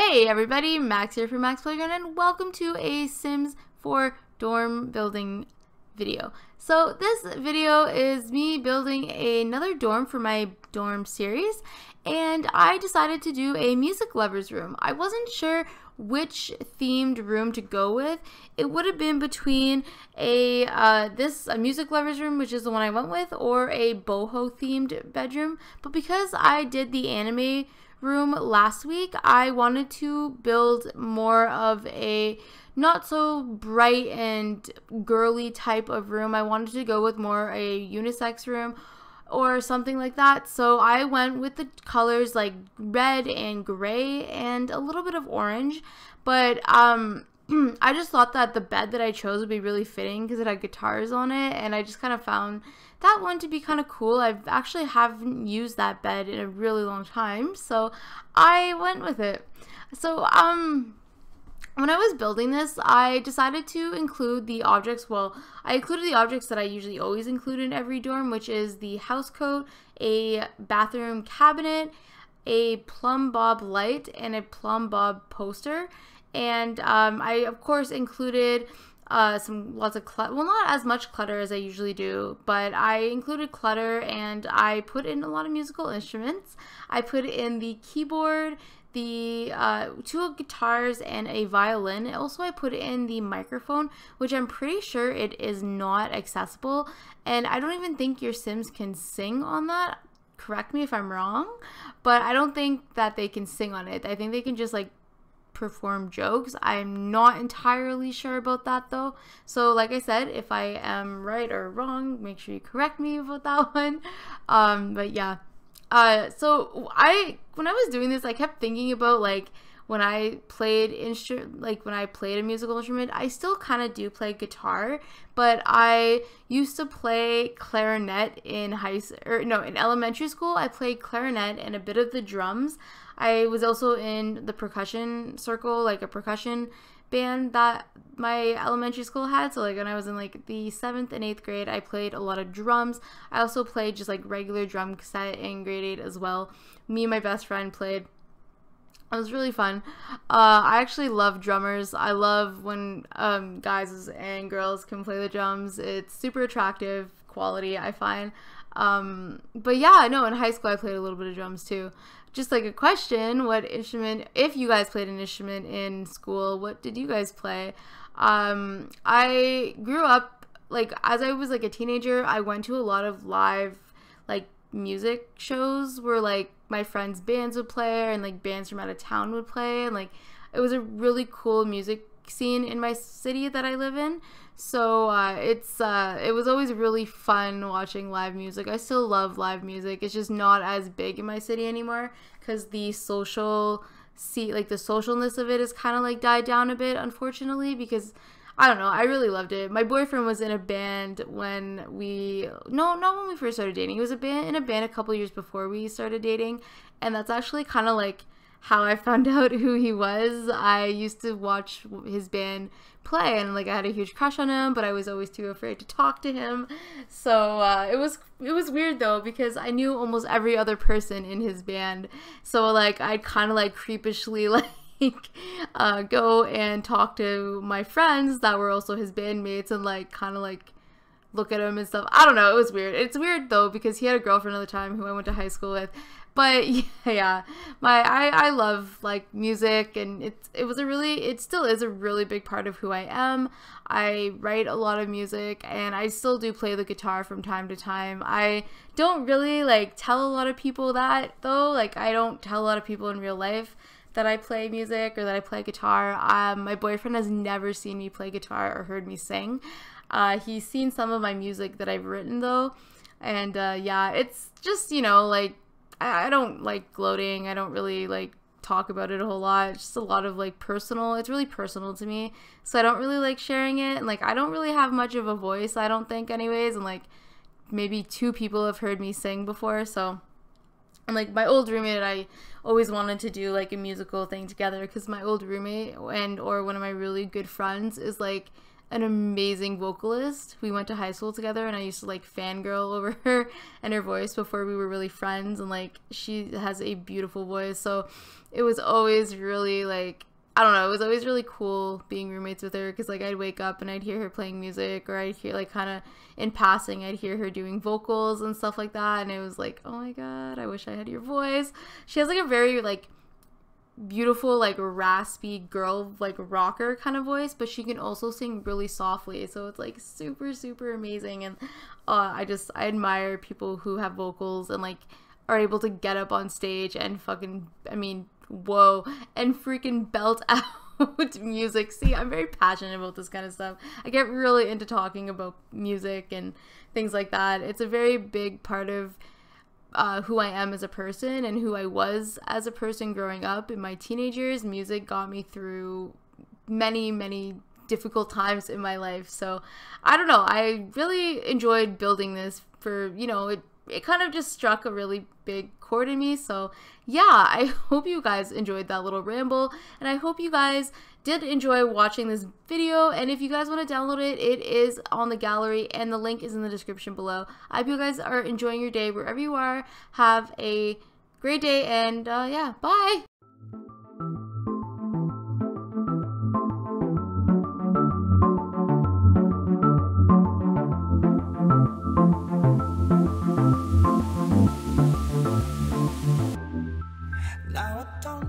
Hey everybody, Max here from MaksPlayground, and welcome to a Sims 4 dorm building video. So this video is me building another dorm for my dorm series, and I decided to do a music lovers room. I wasn't sure which themed room to go with. It would have been between a music lovers room, which is the one I went with, or a boho themed bedroom. But because I did the anime room last week, I wanted to build more of a not so bright and girly type of room. I wanted to go with more a unisex room or something like that. So I went with the colors like red and gray and a little bit of orange. But I just thought that the bed that I chose would be really fitting because it had guitars on it, and I just kind of found that one to be kind of cool. I've actually haven't used that bed in a really long time, so I went with it. So when I was building this, I decided to include the objects. Well, I included the objects that I usually always include in every dorm, which is the house coat, a bathroom cabinet, a plumb bob light, and a plumb bob poster. And I of course included lots of clutter. Well, not as much clutter as I usually do, but I included clutter, and I put in a lot of musical instruments. I put in the keyboard, the two guitars, and a violin. Also, I put in the microphone, which I'm pretty sure it is not accessible, and I don't even think your Sims can sing on that. Correct me if I'm wrong, but I don't think that they can sing on it. I think they can just like perform jokes. I'm not entirely sure about that though. So like I said, if I am right or wrong, make sure you correct me about that one. But yeah. So when I was doing this, I kept thinking about like when I played a musical instrument. I still kind of do play guitar, but I used to play clarinet in in elementary school. I played clarinet and a bit of the drums. I was also in the percussion circle, like a percussion band that my elementary school had. So like when I was in like the 7th and 8th grade, I played a lot of drums. I also played just like regular drum set in grade 8 as well. Me and my best friend played. It was really fun. I actually love drummers. I love when guys and girls can play the drums. It's super attractive quality, I find. But yeah, no, in high school I played a little bit of drums too. Just like a question, what instrument, if you guys played an instrument in school, what did you guys play? I grew up, like, as I was like a teenager, I went to a lot of live, like, music shows where, like, my friends' bands would play, and, like, bands from out of town would play, and, like, it was a really cool music scene in my city that I live in. So it was always really fun watching live music. I still love live music. It's just not as big in my city anymore because the socialness of it is kind of like died down a bit, unfortunately, because I don't know, I really loved it. My boyfriend was in a band not when we first started dating. He was in a band a couple years before we started dating, and that's actually kind of like how I found out who he was. I used to watch his band play, and like I had a huge crush on him, but I was always too afraid to talk to him. So it was weird though, because I knew almost every other person in his band. So like I'd kind of like creepishly like go and talk to my friends that were also his bandmates and like kind of like look at him and stuff. I don't know, it was weird. It's weird though because he had a girlfriend at the time who I went to high school with. But yeah, I love like music, and it still is a really big part of who I am. I write a lot of music, and I still do play the guitar from time to time. I don't really like tell a lot of people that though. Like I don't tell a lot of people in real life that I play music or that I play guitar. My boyfriend has never seen me play guitar or heard me sing. He's seen some of my music that I've written though, and yeah, it's just, you know, like I don't like gloating. I don't really like talk about it a whole lot. It's just a lot of like personal. It's really personal to me, so I don't really like sharing it. And like I don't really have much of a voice, I don't think, anyways. And like maybe 2 people have heard me sing before. So, and like my old roommate, I always wanted to do like a musical thing together because my old roommate or one of my really good friends is like an amazing vocalist. We went to high school together, and I used to like fangirl over her and her voice before we were really friends, and like she has a beautiful voice. So it was always really like, I don't know, it was always really cool being roommates with her, because like I'd wake up and I'd hear her playing music, or I'd hear like kind of in passing I'd hear her doing vocals and stuff like that, and it was like, oh my god, I wish I had your voice. She has like a very like beautiful like raspy girl like rocker kind of voice, but she can also sing really softly, so it's like super amazing. And I admire people who have vocals and like are able to get up on stage and fucking, I mean, whoa, and freaking belt out music. See, I'm very passionate about this kind of stuff. I get really into talking about music and things like that. It's a very big part of who I am as a person and who I was as a person growing up. In my teenage years, music got me through many difficult times in my life. So I don't know, I really enjoyed building this for, you know, it kind of just struck a really big chord in me. So yeah, I hope you guys enjoyed that little ramble, and I hope you guys did enjoy watching this video. And if you guys want to download it, it is on the gallery and the link is in the description below. I hope you guys are enjoying your day wherever you are. Have a great day, and yeah, bye. Now I don't